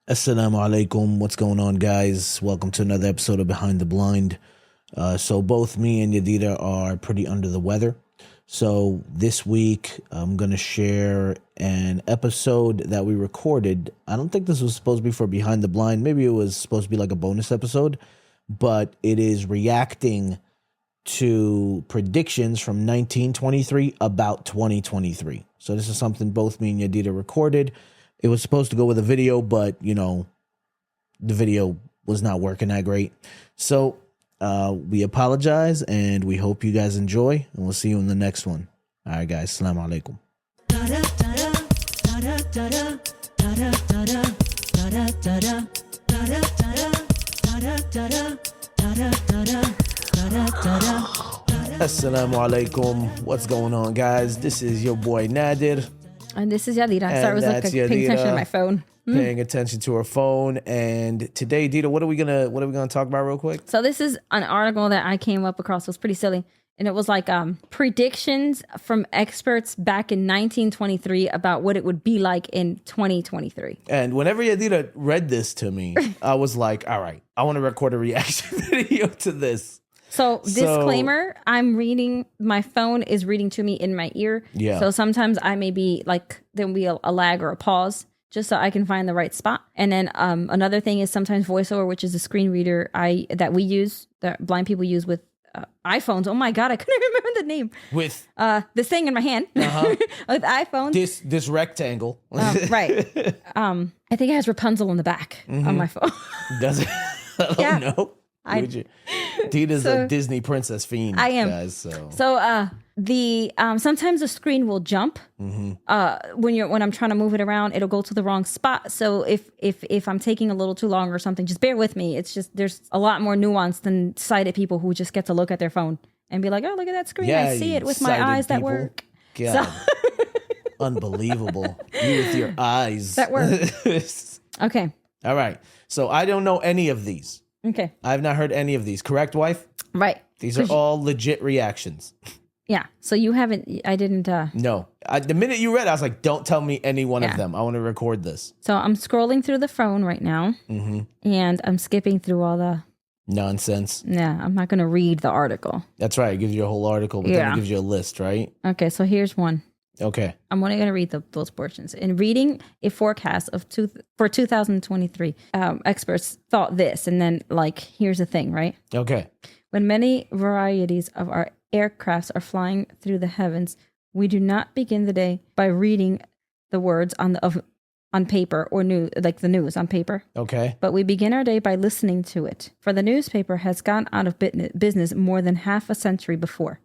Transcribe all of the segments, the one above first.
Assalamu alaikum. What's going on, guys? Welcome to another episode of Behind the Blind. So both me and Yadira are pretty under the weather. So this week I'm going to share an episode that we recorded. I don't think this was supposed to be for Behind the Blind. Maybe it was supposed to be like a bonus episode, but it is reacting to predictions from 1923 about 2023. So this is something both me and Yadira recorded. It was supposed to go with a video, but, the video was not working that great. So we apologize, and we hope you guys enjoy, and we'll see you in the next one. All right, guys. Assalamu alaikum. Assalamu alaikum. What's going on, guys? This is your boy Nadir. And this is Yadira. Sorry, I was paying attention to my phone. Paying attention to her phone. And today, Dita, what are we gonna talk about real quick? So this is an article that I came up across. It was pretty silly. And it was like predictions from experts back in 1923 about what it would be like in 2023. And whenever Yadira read this to me, I was like, all right, I want to record a reaction video to this. So disclaimer, my phone is reading to me in my ear. Yeah. So sometimes I may be like, there'll be a lag or a pause just so I can find the right spot. And then another thing is sometimes VoiceOver, which is a screen reader that we use, that blind people use with iPhones. Oh my God, I couldn't remember the name. With this thing in my hand with iPhones. This rectangle. Right. I think it has Rapunzel in the back on my phone. Does it? I don't know. Dita's a Disney princess fiend. I am. Guys, so sometimes the screen will jump when I'm trying to move it around. It'll go to the wrong spot. So if I'm taking a little too long or something, just bear with me. It's just there's a lot more nuance than sighted people who just get to look at their phone and be like, oh, look at that screen. I see it with my eyes that work. God. So. Unbelievable. You with your eyes that work. Okay. All right. So I don't know any of these. Okay. I've not heard any of these. Correct, wife? Right. These are all legit reactions. Yeah. So you haven't, I didn't. No. The minute you read, I was like, don't tell me any one of them. I want to record this. So I'm scrolling through the phone right now. And I'm skipping through all the nonsense. Yeah. I'm not going to read the article. That's right. It gives you a whole article, but then it gives you a list, right? Okay. So here's one. Okay. I'm only going to read those portions. In reading a forecast for 2023, experts thought this, and then here's the thing, right? Okay. When many varieties of our aircrafts are flying through the heavens, we do not begin the day by reading the words on paper or the news on paper. Okay. But we begin our day by listening to it. For the newspaper has gone out of business more than half a century before.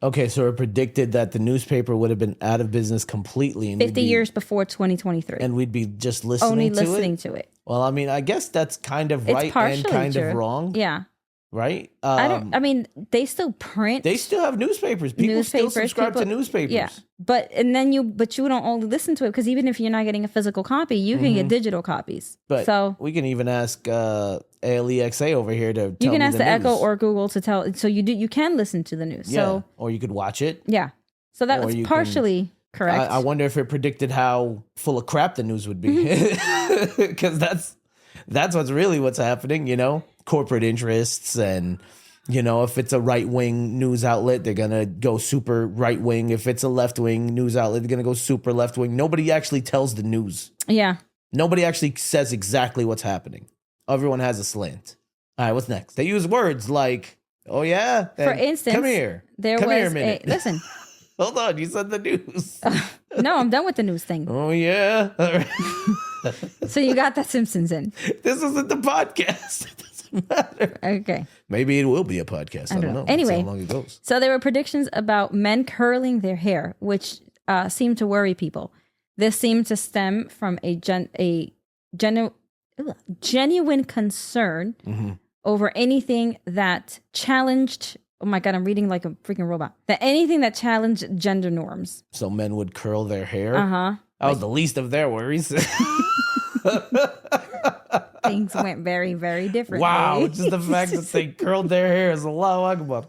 Okay, so it predicted that the newspaper would have been out of business completely. And 50 years before 2023. And we'd be just listening Only to listening to it. Well, I mean, I guess that's kind of right and kind of wrong. Yeah. Right? They still print. They still have newspapers. People still subscribe to newspapers. Yeah. But you don't only listen to it because even if you're not getting a physical copy, you can get digital copies. But so we can even ask ALEXA over here to tell you can me ask the Echo or Google to tell. So you can listen to the news. Yeah. So or you could watch it. Yeah. So that was partially correct. I wonder if it predicted how full of crap the news would be. Because that's what's happening, corporate interests and, if it's a right-wing news outlet, they're going to go super right-wing. If it's a left-wing news outlet, they're going to go super left-wing. Nobody actually tells the news. Yeah. Nobody actually says exactly what's happening. Everyone has a slant. All right, what's next? They use words like, oh, yeah. For instance, come here. Listen. Hold on, you said the news. No, I'm done with the news thing. Oh, yeah. All right. So you got the Simpsons in. This isn't the podcast. It doesn't matter. Okay. Maybe it will be a podcast. I don't know. Anyway, how long it goes. So there were predictions about men curling their hair, which seemed to worry people. This seemed to stem from a genuine concern over anything that challenged. Oh my God, I'm reading like a freaking robot. That anything that challenged gender norms. So men would curl their hair? Uh-huh. That was the least of their worries. Things went very, very differently. Wow, just the fact that they curled their hair is Allahu Akbar.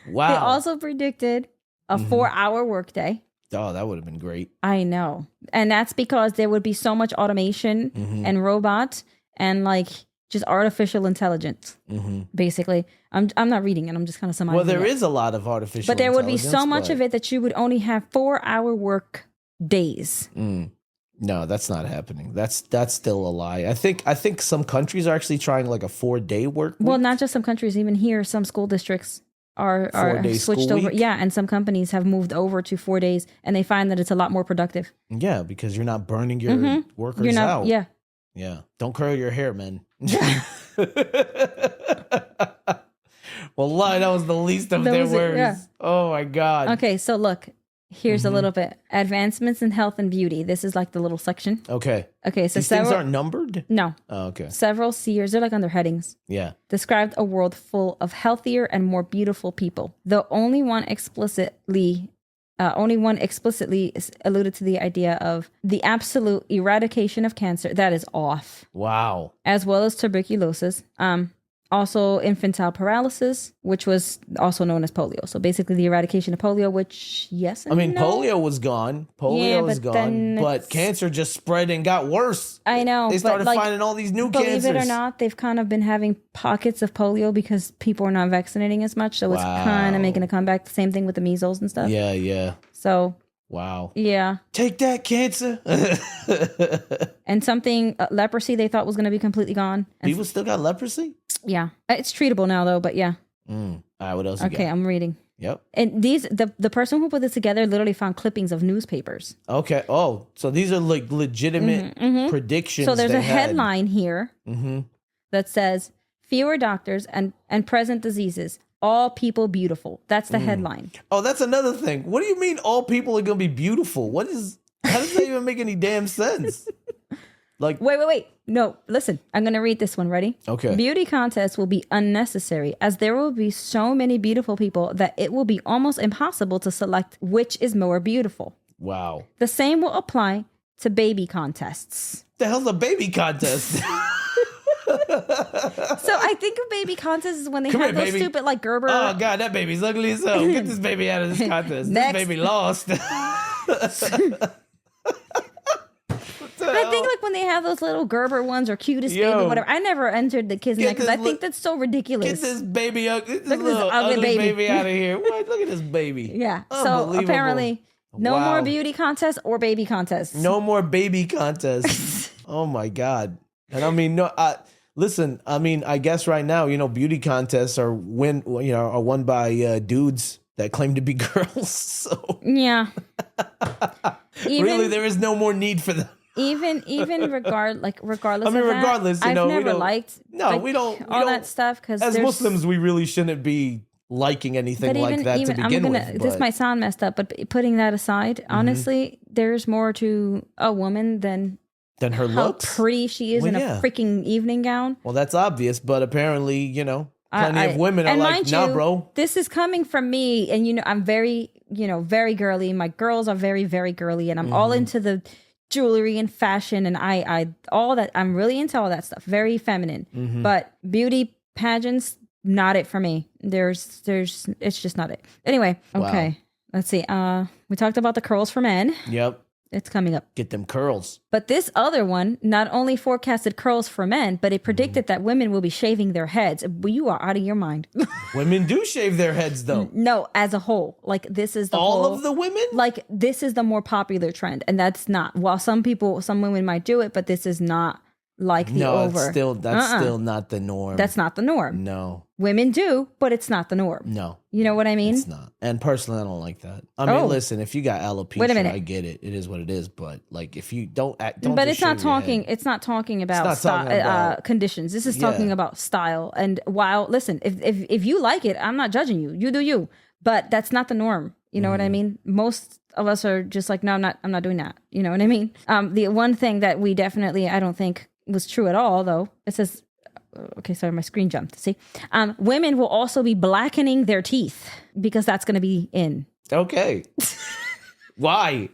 Wow. They also predicted a 4-hour workday. Oh, that would have been great. I know. And that's because there would be so much automation and robot and like just artificial intelligence, basically. I'm not reading it. I'm just kind of summarizing Well, there it. is a lot of artificial But there would be intelligence, so much of it that you would only have 4-hour work days. No, that's not happening. That's still a lie. I think some countries are actually trying like a 4-day work week. Well, not just some countries, even here, some school districts are 4-day switched school over. week? Yeah, and some companies have moved over to 4 days, and they find that it's a lot more productive. Yeah, because you're not burning your workers You're not, out. yeah. Yeah. Don't curl your hair, man. Wallahi, that was the least of their words. Yeah. Oh my God. Okay, so look, here's a little bit. Advancements in health and beauty. This is like the little section. Okay. Okay, so These things aren't numbered? No. Oh, okay. Several seers, they're like under headings, Yeah. described a world full of healthier and more beautiful people. The only one explicitly alluded to the idea of the absolute eradication of cancer. That is off. Wow. As well as tuberculosis. Also infantile paralysis, which was also known as polio. So basically the eradication of polio, which yes and no. Polio was gone. Polio was gone. But cancer just spread and got worse. I know. They started finding all these new cancers. Believe it or not, they've kind of been having pockets of polio because people are not vaccinating as much. So it's kind of making a comeback. The same thing with the measles and stuff. Yeah, yeah. So... Wow. Yeah. Take that, cancer. And something, leprosy, they thought was going to be completely gone. And people still got leprosy? Yeah. It's treatable now, though, but yeah. All right, what else you got? Okay, I'm reading. Yep. And the person who put this together literally found clippings of newspapers. Okay. Oh, so these are like legitimate predictions. So there's a headline here that says, fewer doctors and present diseases. All people beautiful. That's the headline. Oh, that's another thing. What do you mean all people are going to be beautiful? How does that even make any damn sense? Like, wait. No, listen. I'm going to read this one. Ready? Okay. Beauty contests will be unnecessary as there will be so many beautiful people that it will be almost impossible to select which is more beautiful. Wow. The same will apply to baby contests. The hell's a baby contest? So I think a baby contest is when they have those stupid like Gerber. Oh God, that baby's ugly as hell. Get this baby out of this contest. This baby lost. I think like when they have those little Gerber ones or cutest baby, whatever. I never entered the kids' neck because I think that's so ridiculous. Get this baby, this little ugly baby out of here. What? Look at this baby. Yeah. So apparently, no more beauty contests or baby contests. No more baby contests. Oh my God. And I mean, listen, I mean, I guess right now, beauty contests are won by dudes that claim to be girls. So yeah. Really, there is no more need for them. Even regardless. I mean, regardless, I've never liked. We don't all that stuff because as Muslims, we really shouldn't be liking anything like that to begin with. This might sound messed up, but putting that aside, honestly, there's more to a woman than her looks. How pretty she is in a freaking evening gown. Well, that's obvious, but apparently, plenty of women are like, nah, bro. This is coming from me, and I'm very, very girly. My girls are very, very girly, and I'm all into the jewelry and fashion, and I all that. I'm really into all that stuff. Very feminine, but beauty pageants, not it for me. It's just not it. Anyway, okay, let's see. We talked about the curls for men. Yep. It's coming up. Get them curls. But this other one not only forecasted curls for men, but it predicted that women will be shaving their heads. You are out of your mind. Women do shave their heads, though. No, as a whole. Like, this is the all of the women? Like, this is the more popular trend. And that's not. While some women might do it, but this is not like the over. That's still not the norm. That's not the norm. No. Women do, but it's not the norm. No. You know what I mean? It's not. And personally, I don't like that. I mean, listen, if you got alopecia, I get it. It is what it is. But like, if you don't but it's not talking. It's not talking about conditions. This is talking about style. And while listen, if you like it, I'm not judging you. You do you. But that's not the norm. You know what I mean? Most of us are just like, no, I'm not doing that. You know what I mean? The one thing that we definitely, I don't think was true at all, though. It says, okay, sorry, my screen jumped. See, women will also be blackening their teeth because that's going to be in. Okay. Why?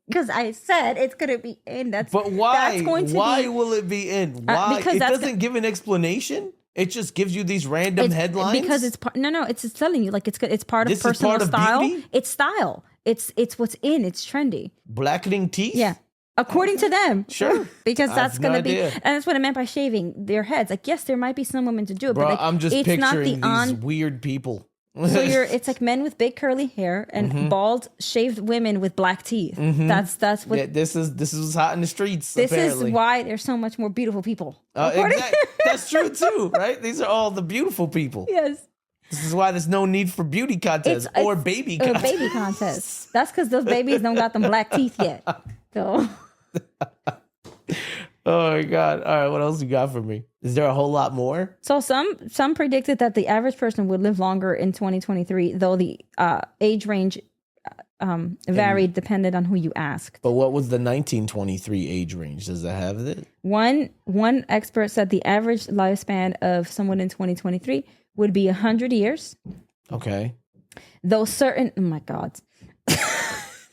Because I said it's going to be in. But why? That's going to why will it be in? Why? Because it doesn't give an explanation. It just gives you these random headlines. Because it's no. It's telling you like it's part of personal style. Beauty? It's style. it's what's in. It's trendy. Blackening teeth? Yeah. According to them. Sure. Because that's going to be, idea. and that's what I meant by shaving their heads. Like, yes, there might be some women to do it, Bro, but like, I'm just it's picturing not the these weird people. So it's like men with big curly hair and bald shaved women with black teeth. That's what. Yeah, this is what's hot in the streets. This apparently. is why there's so much more beautiful people. Exactly. That's true too, right? These are all the beautiful people. Yes. This is why there's no need for beauty contests or baby contests. Baby contests. That's because those babies don't got them black teeth yet. So. Oh my God. All right. What else you got for me? Is there a whole lot more? So some predicted that the average person would live longer in 2023, though the age range varied depended on who you asked. But what was the 1923 age range? Does that have it? One expert said the average lifespan of someone in 2023 would be 100 years. Okay. Though certain, oh my God.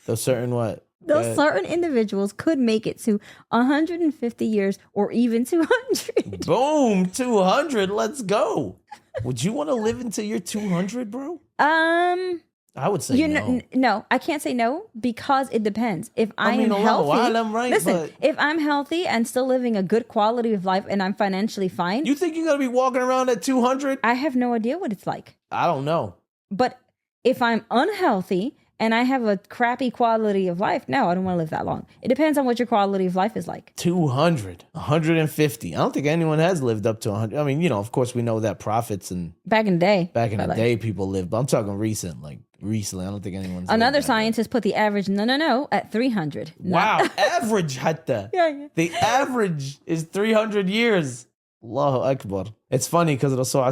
Though certain what? Those certain individuals could make it to 150 years or even 200. Boom, 200. Let's go. Would you want to live until you're 200, bro? I would say no. No, I can't say no because it depends. If I mean, am healthy, while I'm right, listen, but if I'm healthy and still living a good quality of life and I'm financially fine, you think you're going to be walking around at 200? I have no idea what it's like. I don't know. But if I'm unhealthy and I have a crappy quality of life, no, I don't want to live that long. It depends on what your quality of life is like. 200, 150. I don't think anyone has lived up to 100. I mean, of course, we know that prophets and back in the day. Back in the day, people lived. But I'm talking recently. I don't think anyone's. Another scientist put the average no at 300. Wow, average hatta. Yeah. The average is 300 years. Allahu Akbar. It's funny because Rasul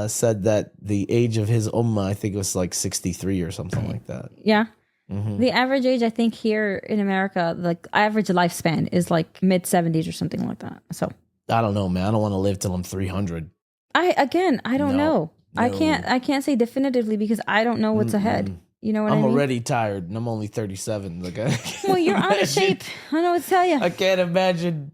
said that the age of his ummah, I think it was like 63 or something like that. Yeah. Mm-hmm. The average age, I think here in America, like average lifespan is like mid 70s or something like that. So I don't know, man. I don't want to live till I'm 300. I don't know. No. I can't say definitively because I don't know what's ahead. You know what I mean? I'm already tired and I'm only 37. Like, well, you're out of shape. I don't know what to tell you. I can't imagine,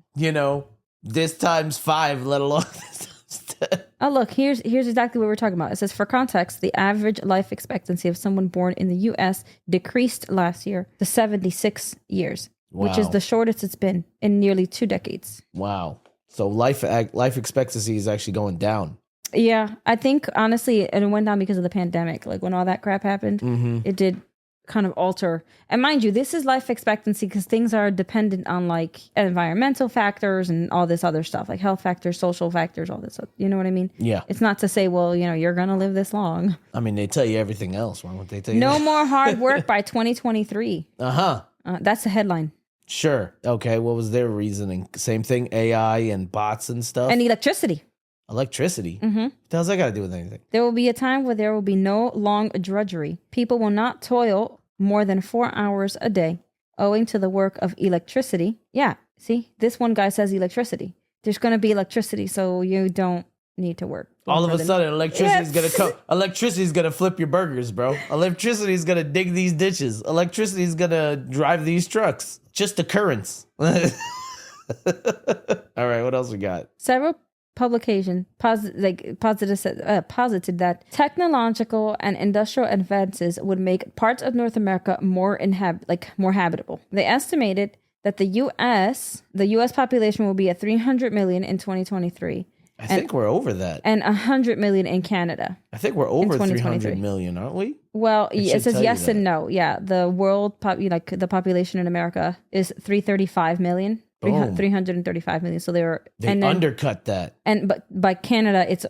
this times 5, let alone this times 10. Oh, look, here's exactly what we're talking about. It says, for context, the average life expectancy of someone born in the U.S. decreased last year to 76 years, which is the shortest it's been in nearly 2 decades. Wow. So life expectancy is actually going down. Yeah, I think, honestly, it went down because of the pandemic. Like, when all that crap happened, it did kind of alter. And mind you, this is life expectancy because things are dependent on like environmental factors and all this other stuff, like health factors, social factors, all this. You know what I mean? Yeah. It's not to say, well, you're going to live this long. I mean, they tell you everything else. Why would they tell you no that? more hard work by 2023. That's the headline. Sure. Okay. What was their reasoning? Same thing, AI and bots and stuff? And electricity. Electricity? Mm-hmm. What the hell's that got to do with anything? There will be a time where there will be no long drudgery. People will not toil more than 4 hours a day, owing to the work of electricity. Yeah, see, this one guy says electricity. There's going to be electricity, so you don't need to work. All of a sudden, electricity's going to come. Electricity's going to flip your burgers, bro. Electricity's going to dig these ditches. Electricity's going to drive these trucks. Just the currents. All right, what else we got? Several publication posited that technological and industrial advances would make parts of North America more habitable. They estimated that the U.S. population will be at 300 million in 2023. I think we're over that. And 100 million in Canada. I think we're over 300 million, aren't we? Well, it says yes and no. Yeah, the world the population in America is 335 million. 335 million. So they undercut that. But by Canada, it's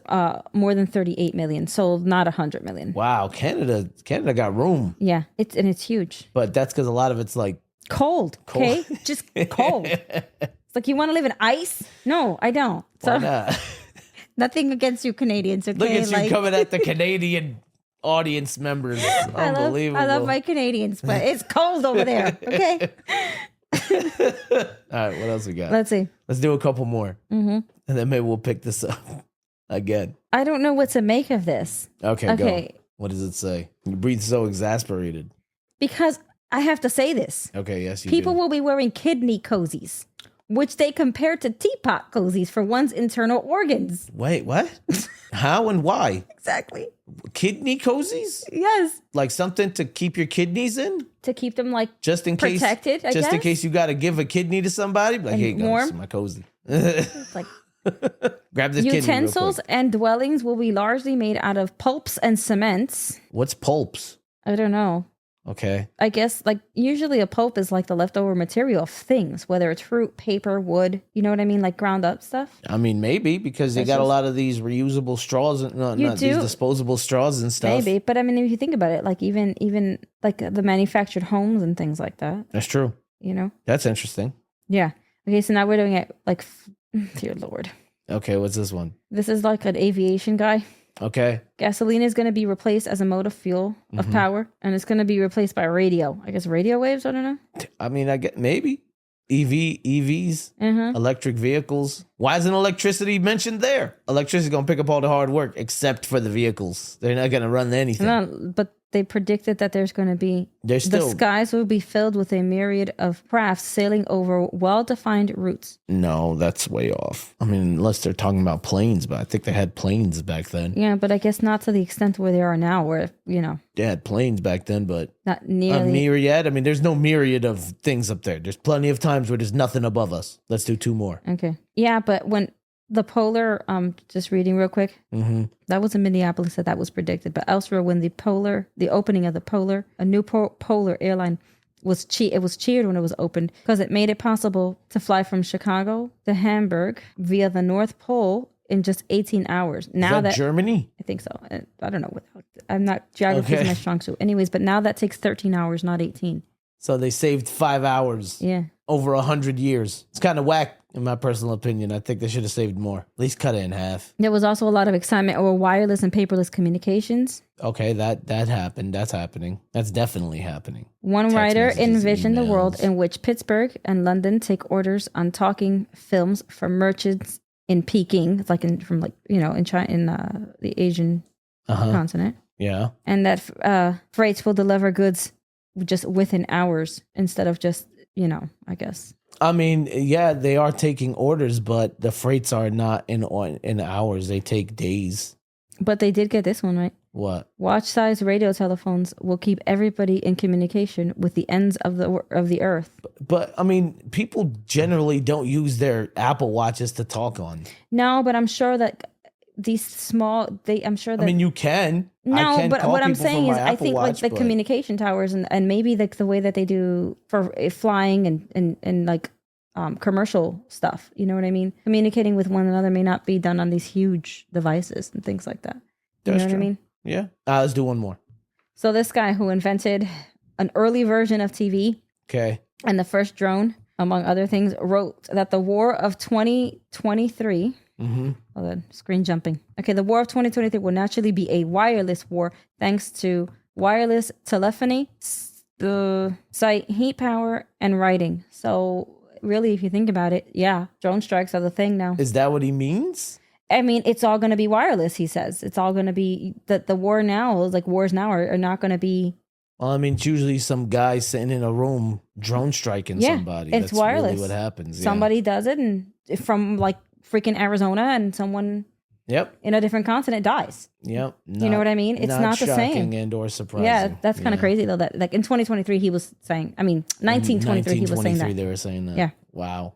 more than 38 million. So not 100 million. Wow, Canada got room. Yeah, it's huge. But that's because a lot of it's like cold. Okay, just cold. It's like, you want to live in ice? No, I don't. So, why not? Nothing against you Canadians. Okay, look at you coming at the Canadian audience members. Unbelievable. I love my Canadians, but it's cold over there. Okay. All right, what else we got? Let's see. Let's do a couple more. And then maybe we'll pick this up again. I don't know what to make of this. Okay. Go. What does it say? You breathe so exasperated. Because I have to say this. Okay, yes, you People do. will be wearing kidney cozies, which they compare to teapot cozies for one's internal organs. Wait, what? How and why? Exactly. Kidney cozies? Yes, Like something to keep your kidneys in? to keep them like Just in case. protected. I Just in guess. case you got to give a kidney to somebody. Like, And here you go. warm. This is my cozy. It's like Grab this kidney real utensils quick. and dwellings will be largely made out of pulps and cements. What's pulps? I don't know. Okay. I guess like usually a pulp is like the leftover material of things, whether it's fruit, paper, wood. You know what I mean? Like ground up stuff. I mean, maybe because they got a lot of these reusable straws and these disposable straws and stuff. Maybe, but I mean, if you think about it, like even like the manufactured homes and things like that. That's true. You know? That's interesting. Yeah. Okay, so now we're doing it like, dear Lord. Okay, what's this one? This is like an aviation guy. Okay. Gasoline is going to be replaced as a mode of fuel, of power, and it's going to be replaced by radio. I guess radio waves, I don't know. I mean, I get maybe. EVs, electric vehicles. Why isn't electricity mentioned there? Electricity's going to pick up all the hard work except for the vehicles. They're not going to run anything. No, but they predicted that there's going to be the skies will be filled with a myriad of crafts sailing over well-defined routes. No, that's way off. I mean, unless they're talking about planes, but I think they had planes back then. Yeah, but I guess not to the extent where they are now, where, you know. They had planes back then, but not nearly. A myriad? I mean, there's no myriad of things up there. There's plenty of times where there's nothing above us. Let's do 2 more. Okay. Yeah, but when the polar, just reading real quick, that was in Minneapolis that was predicted. But elsewhere, when the opening of the polar, a new polar airline it was cheered when it was opened because it made it possible to fly from Chicago to Hamburg via the North Pole in just 18 hours. Now Is that Germany? I think so. I don't know. I'm not, geography is my strong suit. Anyways, but now that takes 13 hours, not 18. So they saved 5 hours. Yeah. Over 100 years. It's kind of whack, in my personal opinion. I think they should have saved more. At least cut it in half. There was also a lot of excitement over wireless and paperless communications. Okay, that happened. That's happening. That's definitely happening. One writer envisioned a world in which Pittsburgh and London take orders on talking films from merchants in Peking, like in China, in the Asian continent. Yeah. And that freights will deliver goods just within hours instead of just, I guess. I mean, yeah, they are taking orders, but the freights are not in hours. They take days. But they did get this one right. What? Watch-sized radio telephones will keep everybody in communication with the ends of the earth. But I mean, people generally don't use their Apple Watches to talk on. No, but I'm sure that these small, I'm sure that. I mean, you can. No, but what I'm saying is, I think Watch, like the communication towers and maybe like the way that they do for flying and like commercial stuff. You know what I mean? Communicating with one another may not be done on these huge devices and things like that. You know what I mean? Yeah. Let's do one more. So this guy who invented an early version of TV. Okay. And the first drone, among other things, wrote that the war of 2023. Hold on, screen jumping. Okay, the war of 2023 will naturally be a wireless war thanks to wireless telephony, the site heat power, and writing. So really, if you think about it, yeah, drone strikes are the thing now. Is that what he means? I mean, it's all going to be wireless, he says. It's all going to be, the war now, like wars now are not going to be. Well, I mean, it's usually some guy sitting in a room drone striking somebody. It's That's wireless. Really what happens. Somebody does it, and from like freaking Arizona, and someone in a different continent dies. Yep. You know what I mean? It's not the same. Shocking and or surprising. Yeah, that's kind of crazy though. That like in 2023 he was saying. I mean, 1923 he was saying that. They were saying that. Yeah. Wow.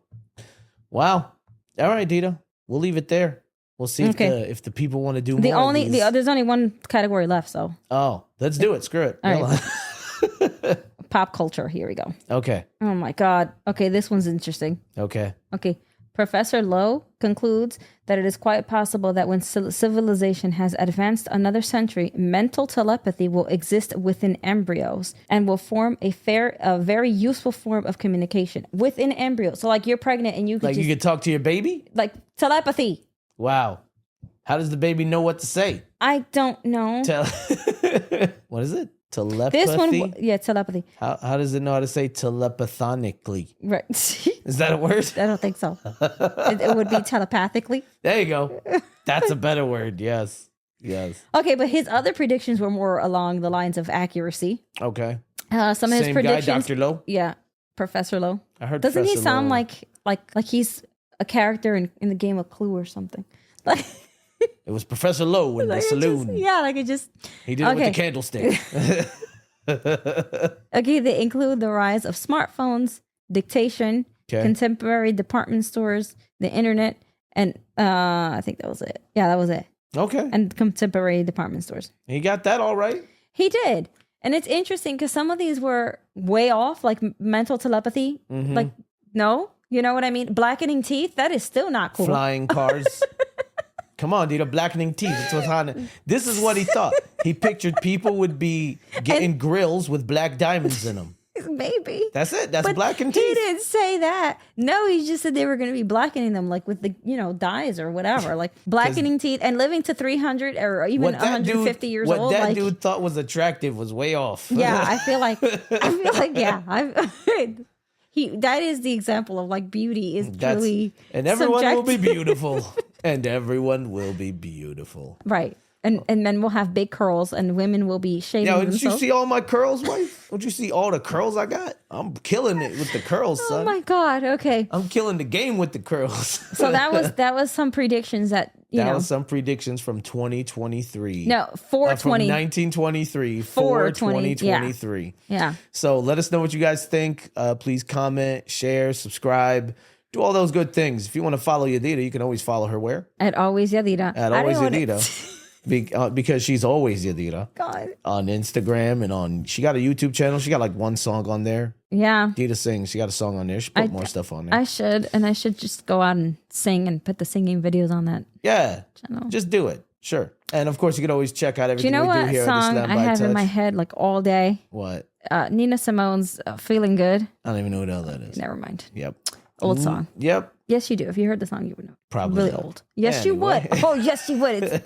All right, Dita. We'll leave it there. We'll see if the people want to do more. There's only one category left, so. Oh, let's do it. Screw it. All right. Pop culture. Here we go. Okay. Oh my God. Okay, this one's interesting. Okay. Professor Lowe concludes that it is quite possible that when civilization has advanced another century, mental telepathy will exist within embryos and will form a very useful form of communication within embryos. So like you're pregnant and you could talk to your baby? Like telepathy. Wow. How does the baby know what to say? I don't know. What is it? Telepathy? This one, telepathy. How does it know how to say telepathonically? Right. Is that a word? I don't think so. It would be telepathically. There you go. That's a better word. Yes. Okay, but his other predictions were more along the lines of accuracy. Okay. Some of his predictions. Guy, Dr. Lowe? Yeah, Professor Lowe. I heard. Doesn't Professor he sound Lowe. like he's a character in the game of Clue or something? Like It was Professor Lowe in the saloon. It just. He did it with the candlestick. Okay, they include the rise of smartphones, dictation, contemporary department stores, the internet, and I think that was it. Yeah, that was it. Okay. And contemporary department stores. He got that all right. He did. And it's interesting because some of these were way off, like mental telepathy. Mm-hmm. Like, no, you know what I mean? Blackening teeth, that is still not cool. Flying cars. Come on, dude, blackening teeth. It's what's on. This is what he thought. He pictured people would be getting grills with black diamonds in them. Maybe. That's it. That's blackened He teeth. didn't say that. No, he just said they were going to be blackening them, like with the, dyes or whatever, like blackening teeth and living to 300 or even 150 years old. What that dude thought was attractive was way off. Yeah, I feel like, that is the example of like beauty is truly and everyone subjective. will be beautiful. And everyone will be beautiful. Right. And men will have big curls and women will be shaving themselves. Did you see all my curls, wife? Don't you see all the curls I got? I'm killing it with the curls, son. Oh my God. Okay. I'm killing the game with the curls. So that was some predictions that was some predictions from 2023. No, 420. From 1923. 2023. Yeah. So let us know what you guys think. Please comment, share, subscribe. Do all those good things. If you want to follow Yadira, you can always follow her where? At Always Yadira. At Always Yadira. Because she's always Yadira. God. On Instagram and she got a YouTube channel. She got like one song on there. Yeah. Yadira sings. She got a song on there. She put more stuff on there. I should. And I should just go out and sing and put the singing videos on that. Yeah. Channel. Just do it. Sure. And of course, you can always check out everything we do here. Do you know what song I have in my head like all day? What? Nina Simone's Feeling Good. I don't even know what the hell that is. Never mind. Yep. Old song. Yep. Yes, you do. If you heard the song, you would know. Probably really not. old. Yes, you would. Oh, yes, you would.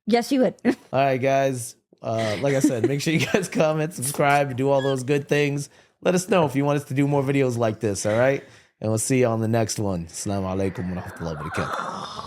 Yes, you would. All right, guys. Like I said, make sure you guys comment, subscribe, do all those good things. Let us know if you want us to do more videos like this, all right? And we'll see you on the next one. Assalamu alaikum wa rahmatullahi wa barakatuh.